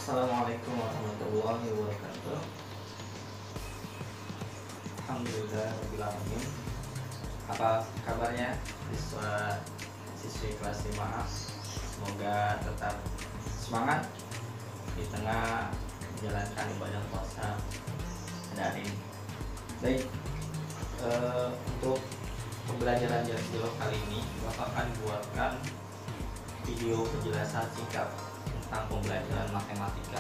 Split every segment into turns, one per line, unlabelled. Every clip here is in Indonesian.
Assalamualaikum warahmatullahi wabarakatuh. Alhamdulillahirrahmanirrahim. Apa kabarnya siswi kelas 5A? Semoga tetap semangat di tengah menjalankan ibadah puasa daring. Baik, untuk pembelajaran jarak jauh kali ini Bapak akan buatkan video penjelasan singkat tentang pembelajaran matematika.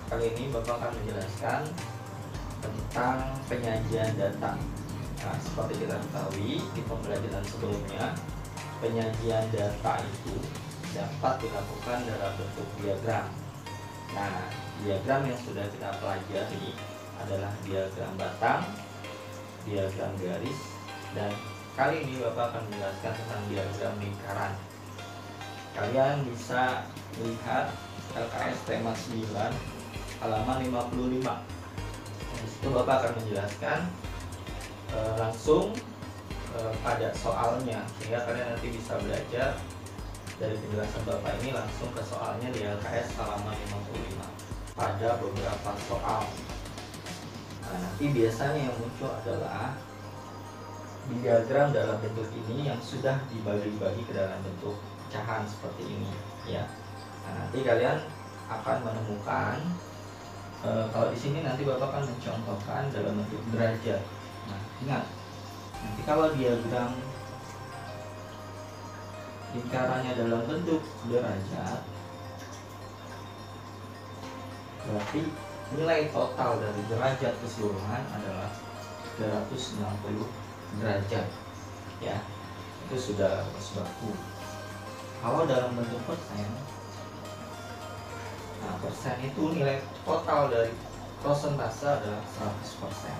Kali ini Bapak akan menjelaskan tentang penyajian data. Nah, seperti kita ketahui di pembelajaran sebelumnya, penyajian data itu dapat dilakukan dalam bentuk diagram. Nah, diagram yang sudah kita pelajari adalah diagram batang, diagram garis, dan kali ini Bapak akan menjelaskan tentang diagram lingkaran. Kalian bisa lihat LKS tema 9 halaman 55. Di situ Bapak akan menjelaskan langsung pada soalnya, sehingga kalian nanti bisa belajar dari penjelasan Bapak ini langsung ke soalnya di LKS halaman 55 pada beberapa soal. Nah, nanti biasanya yang muncul adalah diagram dalam bentuk ini yang sudah dibagi-bagi ke dalam bentuk pecahan seperti ini, ya. Nah, nanti kalian akan menemukan kalau di sini nanti Bapak akan mencontohkan dalam bentuk derajat. Nah, ingat, nanti kalau diagram lingkarannya dalam bentuk derajat, berarti nilai total dari derajat keseluruhan adalah 360 derajat, ya. Itu sudah baku. Kalau dalam bentuk persen, nah persen itu nilai total dari prosentase adalah 100%.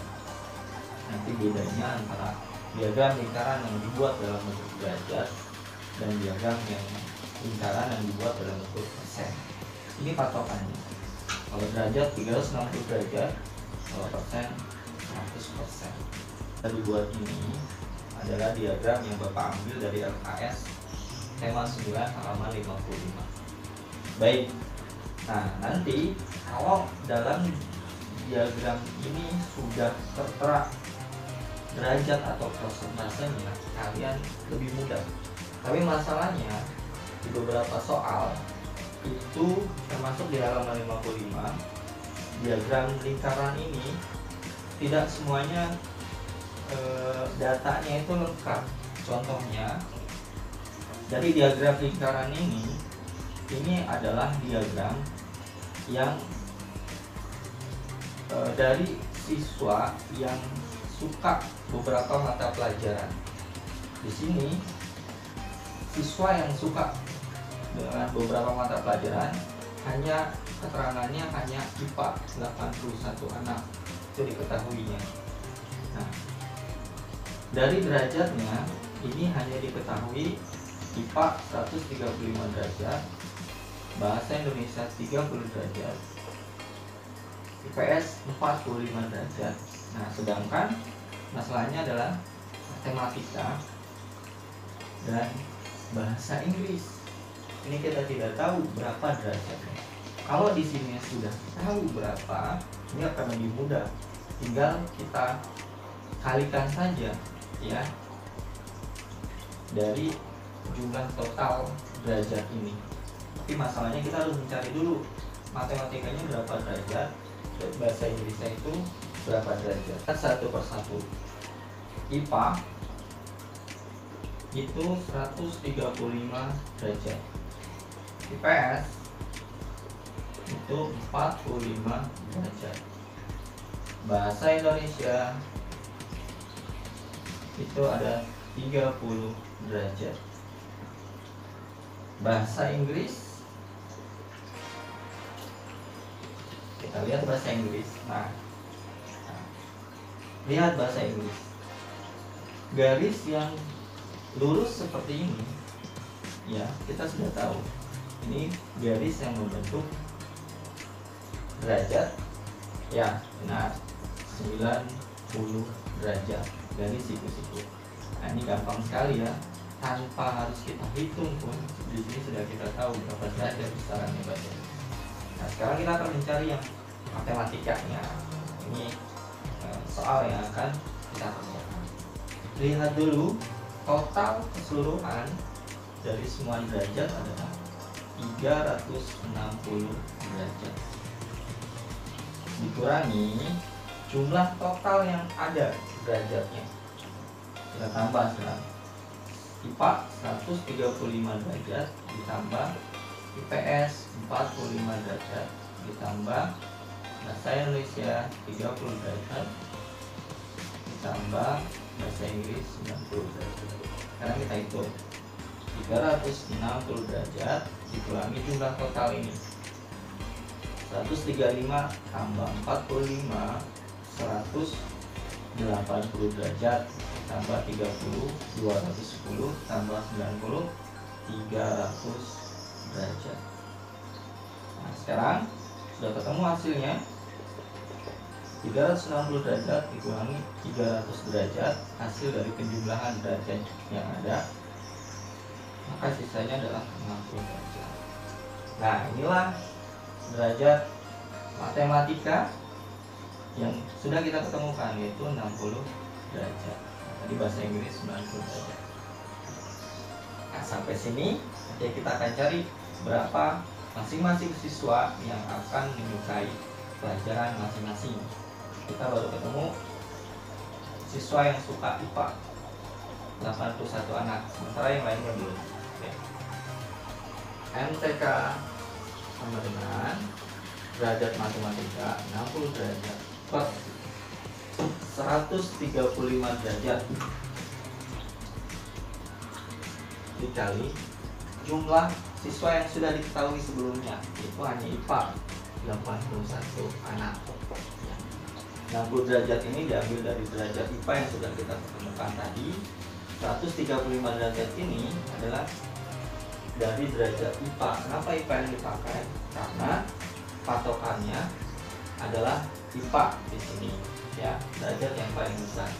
Nanti bedanya antara diagram lingkaran yang dibuat dalam bentuk derajat dan diagram yang lingkaran yang dibuat dalam bentuk persen. Ini patokannya. Kalau derajat 360 derajat, kalau persen 100%. Kita dibuat ini adalah diagram yang Bapak ambil dari LKS tema 9 halaman 55. Baik. Nah, nanti kalau dalam diagram ini sudah tertera derajat atau prosentasenya, kalian lebih mudah. Tapi masalahnya di beberapa soal itu termasuk di halaman 55, diagram lingkaran ini tidak semuanya datanya itu lengkap. Contohnya dari diagram lingkaran ini adalah diagram yang dari siswa yang suka beberapa mata pelajaran. Di sini siswa yang suka dengan beberapa mata pelajaran hanya keterangannya hanya IPA 81 anak, itu diketahuinya. Nah, dari derajatnya ini hanya diketahui IPA 135 derajat, Bahasa Indonesia 30 derajat, IPS 45 derajat. Nah, sedangkan masalahnya adalah matematika dan bahasa Inggris. Ini kita tidak tahu berapa derajatnya. Kalau di sini sudah tahu berapa, ini akan lebih mudah. Tinggal kita kalikan saja, ya, dari jumlah total derajat ini. Tapi masalahnya kita harus mencari dulu matematikanya berapa derajat, bahasa Inggrisnya itu berapa derajat. Satu persatu. IPA itu 135 derajat, IPS itu 45 derajat, bahasa Indonesia itu ada 30 derajat, bahasa Inggris, kita lihat bahasa Inggris. Nah, lihat bahasa Inggris, garis yang lurus seperti ini, ya, kita sudah tahu ini garis yang membentuk derajat, ya, benar, 90 derajat, garis siku-siku. Nah, ini gampang sekali, ya, tanpa harus kita hitung pun di sini sudah kita tahu berapa derajat besarannya baca. Nah, sekarang kita akan mencari yang matematikanya. Ini soal yang akan kita kerjakan. Lihat dulu total keseluruhan dari semua derajat adalah 360 derajat. Dikurangi jumlah total yang ada derajatnya. Kita tambah sekarang. IPA 135 derajat ditambah IPS 45 derajat ditambah bahasa Indonesia 30 derajat ditambah bahasa Inggris 90 derajat. Sekarang kita hitung 360 derajat dikurangi jumlah total ini 135 tambah 45 180 derajat tambah 30 210 tambah 90 300 derajat. Nah, sekarang sudah ketemu hasilnya 360 derajat dikurangi 300 derajat, hasil dari penjumlahan derajat yang ada, maka sisanya adalah 60 derajat. Nah, inilah derajat matematika yang sudah kita ketemukan, yaitu 60 derajat. Nah, tadi bahasa Inggris 90 derajat. Nah, sampai sini nanti kita akan cari berapa masing-masing siswa yang akan menyukai pelajaran masing-masing. Kita baru ketemu siswa yang suka IPA 81 anak, sementara yang lainnya belum. Oke. MTK sama dengan derajat matematika 60 derajat per 135 derajat dikali jumlah siswa yang sudah diketahui sebelumnya, itu hanya IPA 81 anak. 60 derajat ini diambil dari derajat IPA yang sudah kita temukan tadi. 135 derajat ini adalah dari derajat IPA. Kenapa IPA yang dipakai? Karena patokannya adalah IPA di sini, ya, derajat yang paling besar.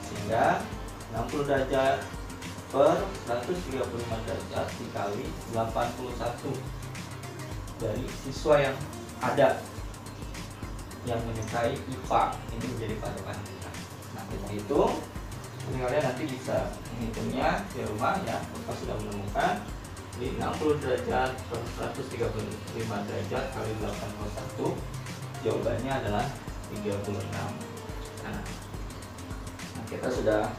Sehingga 60 derajat per 135 derajat dikali 81 dari siswa yang ada yang menyukai IPA, ini menjadi patokan kita. Nah, kita hitung. Ini kalian nanti bisa menghitungnya di rumah, ya. Kita sudah menemukan di 60 derajat per 135 derajat kali 81, jawabannya adalah 36. Nah, kita sudah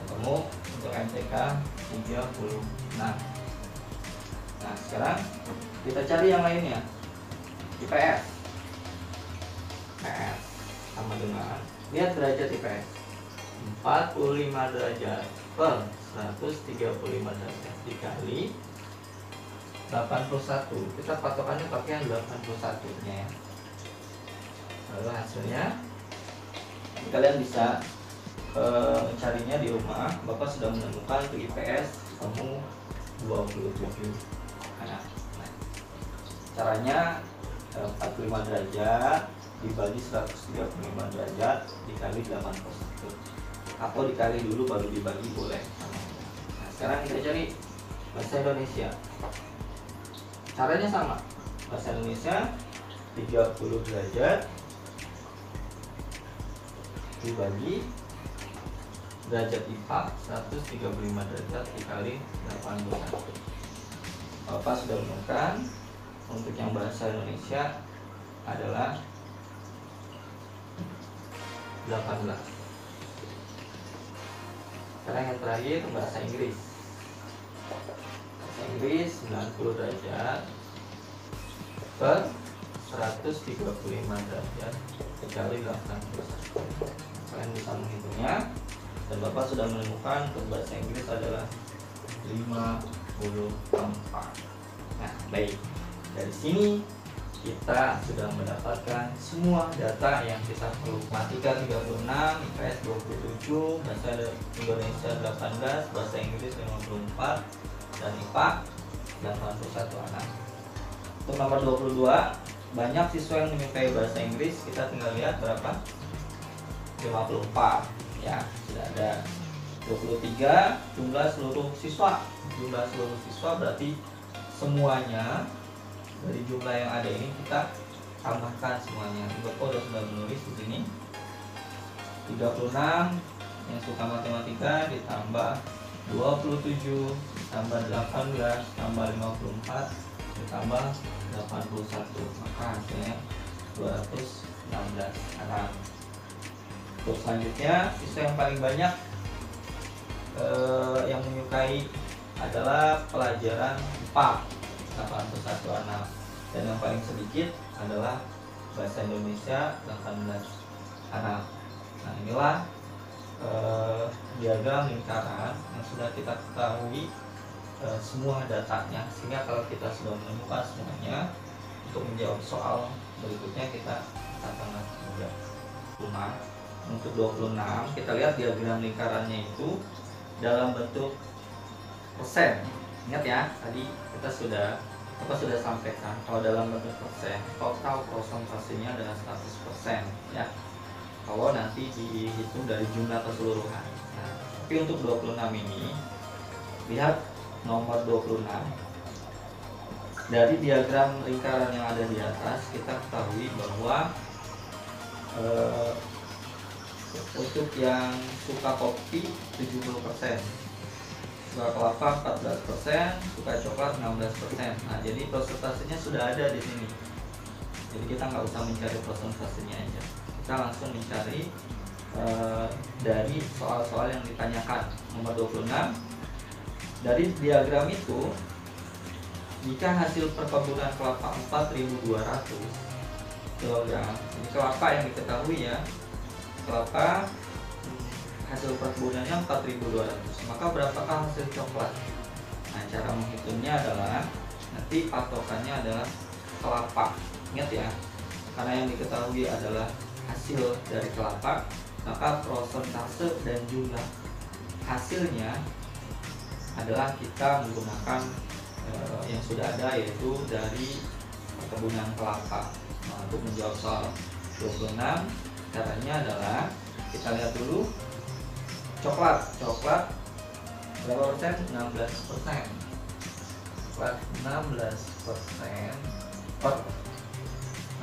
ketemu untuk MTK 36. Nah, sekarang kita cari yang lainnya. IPS. IPS sama dengan, lihat derajat IPS 45 derajat per 135 derajat dikali 81. Kita patokannya pakai yang 81 nya, ya. Lalu hasilnya kalian bisa mencarinya di rumah. Bapak sudah menemukan untuk IPS ketemu 27 anak. Nah, caranya 45 derajat dibagi 135 derajat dikali 81, atau dikali dulu baru dibagi, boleh. Nah, sekarang kita cari bahasa Indonesia. Caranya sama. Bahasa Indonesia 30 derajat dibagi derajat IPA 135 derajat dikali 81. Bapak sudah menemukan untuk yang bahasa Indonesia adalah 18. Sekarang yang terakhir bahasa Inggris. Bahasa Inggris 90 derajat per 135 derajat dikali 81. Kalian bisa menghitungnya, dan Bapak sudah menemukan untuk bahasa Inggris adalah 54. Nah, baik. Dari sini kita sudah mendapatkan semua data yang kita perlu. Matematika 36, IPS 27, bahasa Indonesia 18, bahasa Inggris 54, dan IPA 81 anak. Untuk nomor 22, banyak siswa yang menyukai bahasa Inggris. Kita tinggal lihat berapa? 54, ya. Sudah ada 23 jumlah seluruh siswa. Jumlah seluruh siswa berarti semuanya dari jumlah yang ada ini kita tambahkan semuanya. Bapak sudah menulis di sini 36 yang suka matematika ditambah 27 tambah 18 tambah 54 ditambah 81, maka hasilnya 216 anak. Terus selanjutnya siswa yang paling banyak yang menyukai adalah pelajaran IPA 81 anak, dan yang paling sedikit adalah bahasa Indonesia 18 anak. Nah, inilah diagram lingkaran yang sudah kita ketahui semua datanya, sehingga kalau kita sudah menemukan semuanya, untuk menjawab soal berikutnya kita sangat mudah. Untuk 26 kita lihat diagram lingkarannya itu dalam bentuk persen. Ingat ya, tadi kita sudah sampaikan kalau dalam bentuk persen total prosentasenya adalah 100% ya, kalau nanti dihitung dari jumlah keseluruhan. Nah, tapi untuk 26 ini, lihat nomor 26. Dari diagram lingkaran yang ada di atas, kita ketahui bahwa untuk yang suka kopi 70%, suka kelapa 14%, suka coklat 16%. Nah, jadi persentasenya sudah ada di sini. Jadi kita nggak usah mencari persentasenya aja. Kita langsung mencari dari soal-soal yang ditanyakan. Nomor 26. Dari diagram itu, jika hasil perkebunan kelapa 4.200 kg, ini kelapa yang diketahui ya, kelapa hasil perkebunannya 4.200, maka berapakah hasil coklat? Nah, cara menghitungnya adalah nanti patokannya adalah kelapa. Ingat ya, karena yang diketahui adalah hasil dari kelapa, maka prosentase dan jumlah hasilnya adalah kita menggunakan yang sudah ada, yaitu dari perkebunan kelapa. Nah, untuk menjawab soal 26, caranya adalah kita lihat dulu coklat berapa persen? 16%. Coklat 16%.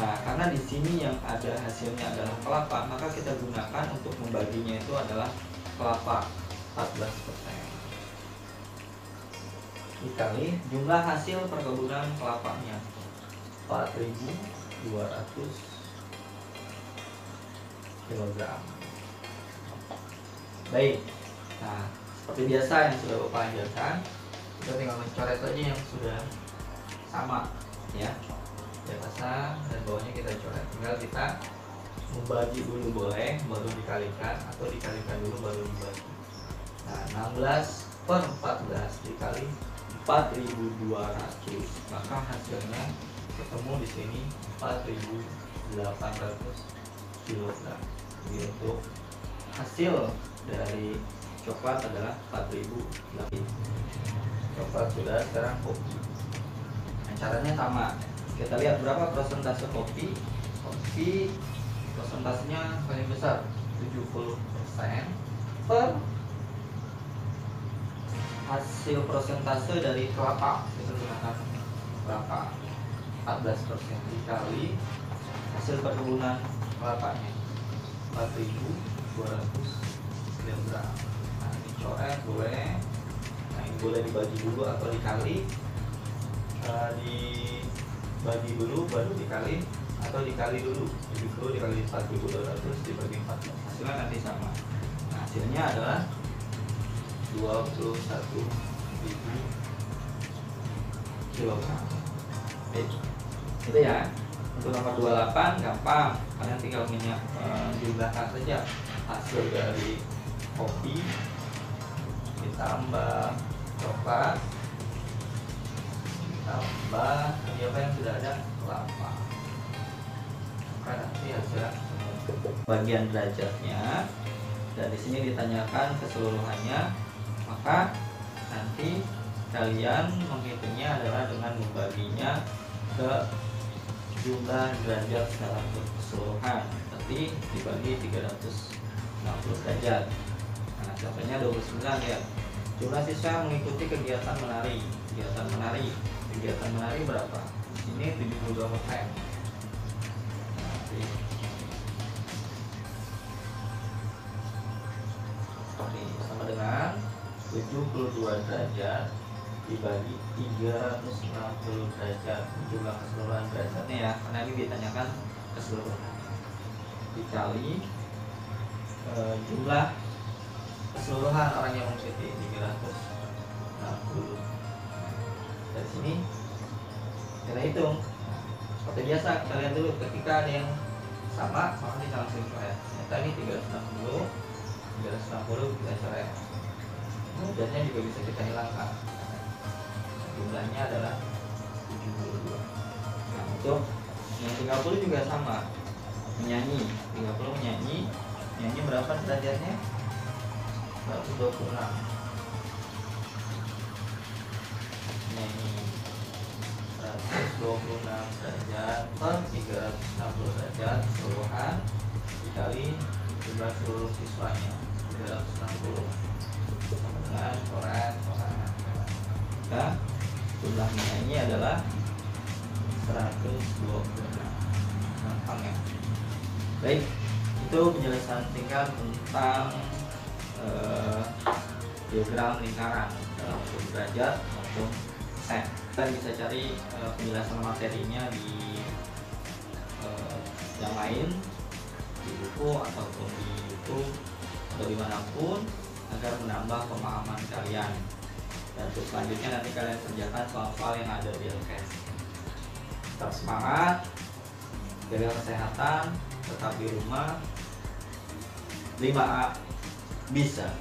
Nah, karena di sini yang ada hasilnya adalah kelapa, maka kita gunakan untuk membaginya itu adalah kelapa 14%. Dikali jumlah hasil perkebunan kelapanya 4.200 kg. Baik. Nah, seperti biasa yang sudah Bapak ajarkan, kita tinggal mencoret saja yang sudah sama ya. Di atasnya dan bawahnya kita coret. Tinggal kita membagi dulu boleh, baru dikalikan, atau dikalikan dulu baru dibagi. Nah, 16/14 dikali 4.200, maka hasilnya ketemu di sini 4.800 kg. Jadi untuk hasil dari coklat adalah 4.000. Coklat sudah, sekarang kopi. Nah, caranya sama. Kita lihat berapa persentase kopi. Kopi persentasenya paling besar 70% per hasil persentase dari kelapa. Kita gunakan kelapa 14% dikali hasil perkebunan kelapanya 4.200 kg. Nah, ini coret boleh. Nah, ini boleh dibagi dulu atau dikali. Dibagi dulu baru dikali, atau dikali dulu. Jadi dulu dikali 4.200 dibagi 14. Hasilnya nanti sama. Nah, hasilnya adalah 21.000 kg. Itu ya. Untuk nomor 28 gampang, kalian tinggal jumlahkan saja hasil dari kopi ditambah coklat ditambah apa yang sudah ada, kelapa. Maka nanti hasilnya bagian derajatnya, dan di sini ditanyakan keseluruhannya, maka nanti kalian menghitungnya adalah dengan membaginya ke jumlah derajat secara keseluruhan, nanti dibagi 360 derajat. Nah, contohnya 29 ya. Jumlah siswa yang mengikuti kegiatan menari berapa? Ini 72%. Ini sama dengan 72 derajat dibagi 360 derajat, jumlah keseluruhan derajatnya ya, karena ini ditanyakan keseluruhan, dikali jumlah keseluruhan orang yang mengikuti 360. Dari sini kita hitung seperti biasa. Kita lihat dulu ketika ada yang sama, maka kita langsung coret. Ternyata ini 360 kita coret. Kemudiannya juga bisa kita hilangkan. Jumlahnya adalah 72. Nah, untuk yang 30 juga sama. Menyanyi, 30 menyanyi. Menyanyi berapa derajatnya? 126. Menyanyi 126 derajat per 360 derajat keseluruhan dikali jumlah seluruh siswanya 360 sama dengan coret. Nah, jumlah menyanyi adalah 126. Gampang ya. Baik, itu penjelasan singkat tentang diagram lingkaran dalam bentuk derajat maupun set. Kita bisa cari penjelasan materinya di yang lain, di buku ataupun di YouTube atau dimanapun, agar menambah pemahaman kalian. Dan untuk selanjutnya nanti kalian kerjakan soal-soal yang ada di LKS. Tetap semangat, jaga kesehatan, tetap di rumah. 5A bisa.